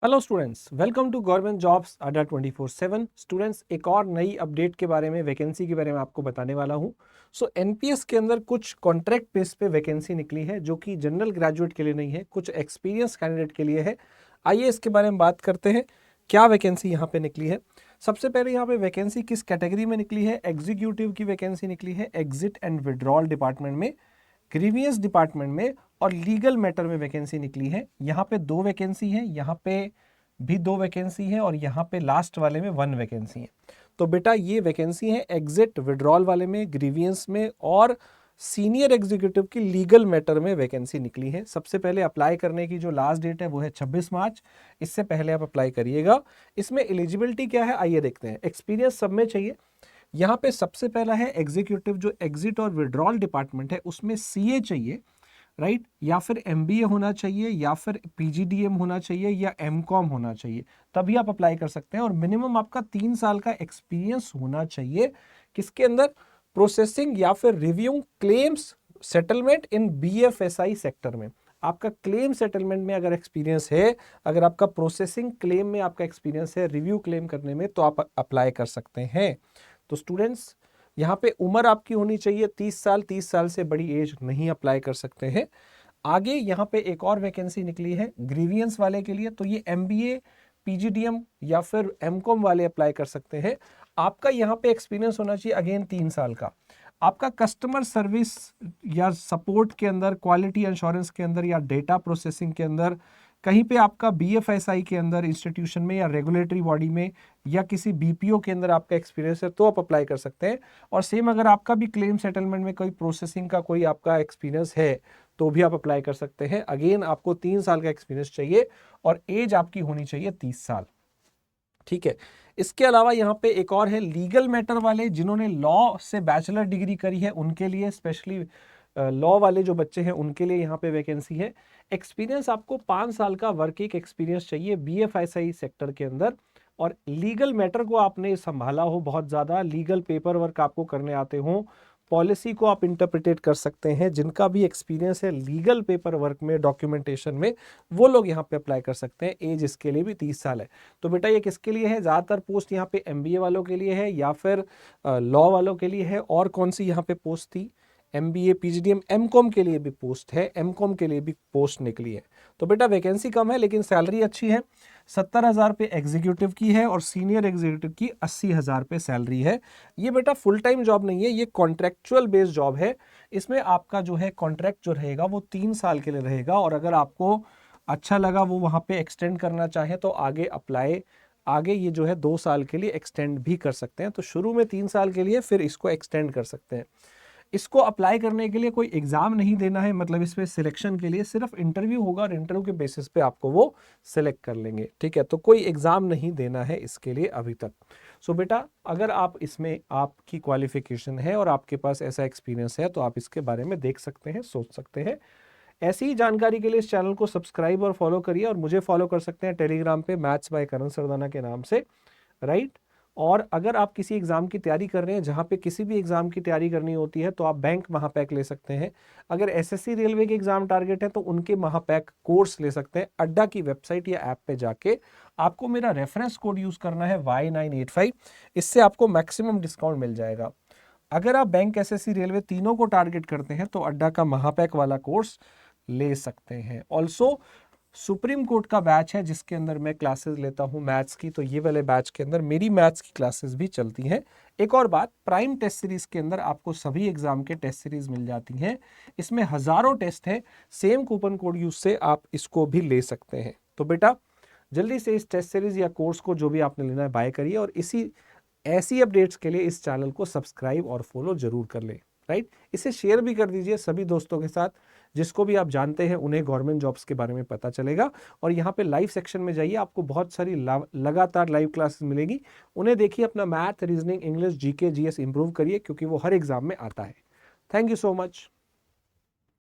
Hello students, welcome to government jobs अड्डा 24/7। Students, एक और नई अपडेट के बारे में, वैकेंसी के बारे में आपको बताने वाला हूं। एनपीएस के अंदर कुछ कॉन्ट्रैक्ट बेस पे वैकेंसी निकली है जो कि जनरल ग्रेजुएट के लिए नहीं है, कुछ एक्सपीरियंस कैंडिडेट के लिए है। आइए इसके बारे में बात करते हैं, क्या वैकेंसी यहाँ पे निकली है। सबसे पहले यहाँ पे वैकेंसी किस कैटेगरी में निकली है? एग्जीक्यूटिव की वैकेंसी निकली है, एग्जिट एंड विड्रॉल डिपार्टमेंट में, ग्रीवियंस डिपार्टमेंट में और लीगल मैटर में वैकेंसी निकली है। यहाँ पे 2 वैकेंसी है, यहाँ पे भी 2 वैकेंसी है और यहाँ पे लास्ट वाले में 1 वैकेंसी है। तो बेटा ये वैकेंसी है एग्जिट विड्रॉल वाले में, ग्रीवियंस में और सीनियर एग्जीक्यूटिव की लीगल मैटर में वैकेंसी निकली है। सबसे पहले अप्लाई करने की जो लास्ट डेट है वो है 26 मार्च। इससे पहले आप अप्लाई करिएगा। इसमें एलिजिबिलिटी क्या है आइए देखते हैं। एक्सपीरियंस सब में चाहिए। यहाँ पे सबसे पहला है एग्जीक्यूटिव, जो एग्जिट और विड्रॉल डिपार्टमेंट है उसमें सीए चाहिए, राइट, या फिर एमबीए होना चाहिए या फिर पीजीडीएम होना चाहिए या एमकॉम होना चाहिए, तभी आप अप्लाई कर सकते हैं। और मिनिमम आपका 3 साल का एक्सपीरियंस होना चाहिए किसके अंदर? प्रोसेसिंग या फिर review claims settlement in BFSI sector में। आपका क्लेम सेटलमेंट में अगर एक्सपीरियंस है, अगर आपका प्रोसेसिंग क्लेम में आपका एक्सपीरियंस है, रिव्यू क्लेम करने में, तो आप अप्लाई कर सकते हैं। तो स्टूडेंट्स, यहाँ पे उम्र आपकी होनी चाहिए 30 साल, 30 साल से बड़ी एज नहीं अप्लाई कर सकते हैं। आगे यहाँ पे एक और वैकेंसी निकली है ग्रीवियंस वाले के लिए, तो ये एमबीए, पीजीडीएम या फिर एमकॉम वाले अप्लाई कर सकते हैं। आपका यहाँ पे एक्सपीरियंस होना चाहिए अगेन 3 साल का। आपका कस्टमर सर्विस या सपोर्ट के अंदर, क्वालिटी इंश्योरेंस के अंदर या डेटा प्रोसेसिंग के अंदर, कहीं पे आपका बीएफएसआई के अंदर इंस्टीट्यूशन में या रेगुलेटरी बॉडी में या किसी बीपीओ के अंदर आपका एक्सपीरियंस है तो आप अप्लाई कर सकते हैं। और सेम अगर आपका भी क्लेम सेटलमेंट में कोई प्रोसेसिंग का कोई आपका एक्सपीरियंस है तो भी आप अप्लाई कर सकते हैं। अगेन आपको 3 साल का एक्सपीरियंस चाहिए और एज आपकी होनी चाहिए 30 साल। ठीक है। इसके अलावा यहाँ पे एक और है लीगल मैटर वाले, जिन्होंने लॉ से बैचलर डिग्री करी है उनके लिए, स्पेशली लॉ वाले जो बच्चे हैं उनके लिए यहाँ पे वैकेंसी है। एक्सपीरियंस आपको 5 साल का वर्किंग एक्सपीरियंस चाहिए बीएफएसआई सेक्टर के अंदर। और लीगल मैटर को आपने संभाला हो बहुत ज़्यादा, लीगल पेपर वर्क आपको करने आते हो, पॉलिसी को आप इंटरप्रिटेट कर सकते हैं, जिनका भी एक्सपीरियंस है लीगल पेपर वर्क में, डॉक्यूमेंटेशन में, वो लोग यहाँ पे अप्लाई कर सकते हैं। एज इसके लिए भी 30 साल है। तो बेटा ये किसके लिए है? ज़्यादातर पोस्ट यहाँ पे एमबीए वालों के लिए है या फिर लॉ वालों के लिए है। और कौन सी यहाँ पे पोस्ट थी? एमबीए, पीजीडीएम, एमकॉम के लिए भी पोस्ट है, एमकॉम के लिए भी पोस्ट निकली है। तो बेटा वैकेंसी कम है लेकिन सैलरी अच्छी है। 70,000 पे एग्जीक्यूटिव की है और सीनियर एग्जीक्यूटिव की 80,000 पे सैलरी है। ये बेटा फुल टाइम जॉब नहीं है, ये कॉन्ट्रेक्चुअल बेस्ड जॉब है। इसमें आपका जो है कॉन्ट्रैक्ट जो रहेगा वो 3 साल के लिए रहेगा और अगर आपको अच्छा लगा वो वहाँ पे एक्सटेंड करना चाहे तो आगे ये जो है 2 साल के लिए एक्सटेंड भी कर सकते हैं। तो शुरू में 3 साल के लिए, फिर इसको एक्सटेंड कर सकते हैं। इसको अप्लाई करने के लिए कोई एग्जाम नहीं देना है, मतलब इसमें सिलेक्शन के लिए सिर्फ इंटरव्यू होगा और इंटरव्यू के बेसिस पे आपको वो सिलेक्ट कर लेंगे। ठीक है, तो कोई एग्जाम नहीं देना है इसके लिए अभी तक। बेटा अगर आप इसमें आपकी क्वालिफिकेशन है और आपके पास ऐसा एक्सपीरियंस है तो आप इसके बारे में देख सकते हैं, सोच सकते हैं। ऐसी ही जानकारी के लिए इस चैनल को सब्सक्राइब और फॉलो करिए और मुझे फॉलो कर सकते हैं टेलीग्राम पे मैथ्स बाय करण सरदाना के नाम से, राइट। और अगर आप किसी एग्जाम की तैयारी कर रहे हैं, जहाँ पे किसी भी एग्जाम की तैयारी करनी होती है तो आप बैंक महापैक ले सकते हैं। अगर एसएससी रेलवे के एग्जाम टारगेट है तो उनके महापैक कोर्स ले सकते हैं। अड्डा की वेबसाइट या ऐप पे जाके आपको मेरा रेफरेंस कोड यूज करना है Y985, इससे आपको मैक्सिमम डिस्काउंट मिल जाएगा। अगर आप बैंक, एसएससी, रेलवे तीनों को टारगेट करते हैं तो अड्डा का महापैक वाला कोर्स ले सकते हैं। ऑल्सो सुप्रीम कोर्ट का बैच है जिसके अंदर मैं क्लासेस लेता हूं मैथ्स की, तो ये वाले बैच के अंदर मेरी मैथ्स की क्लासेस भी चलती हैं। एक और बात, प्राइम टेस्ट सीरीज के अंदर आपको सभी एग्जाम के टेस्ट सीरीज मिल जाती हैं। इसमें हजारों टेस्ट हैं, सेम कूपन कोड यूज से आप इसको भी ले सकते हैं। तो बेटा जल्दी से इस टेस्ट सीरीज या कोर्स को जो भी आपने लेना है बाय करिए और ऐसी अपडेट्स के लिए इस चैनल को सब्सक्राइब और फॉलो जरूर कर लें, राइट। इसे शेयर भी कर दीजिए सभी दोस्तों के साथ, जिसको भी आप जानते हैं उन्हें गवर्नमेंट जॉब्स के बारे में पता चलेगा। और यहाँ पे लाइव सेक्शन में जाइए, आपको बहुत सारी लगातार लाइव क्लासेस मिलेगी, उन्हें देखिए। अपना math, reasoning, English, GK, GS improve करिए क्योंकि वो हर एग्जाम में आता है। Thank you so much.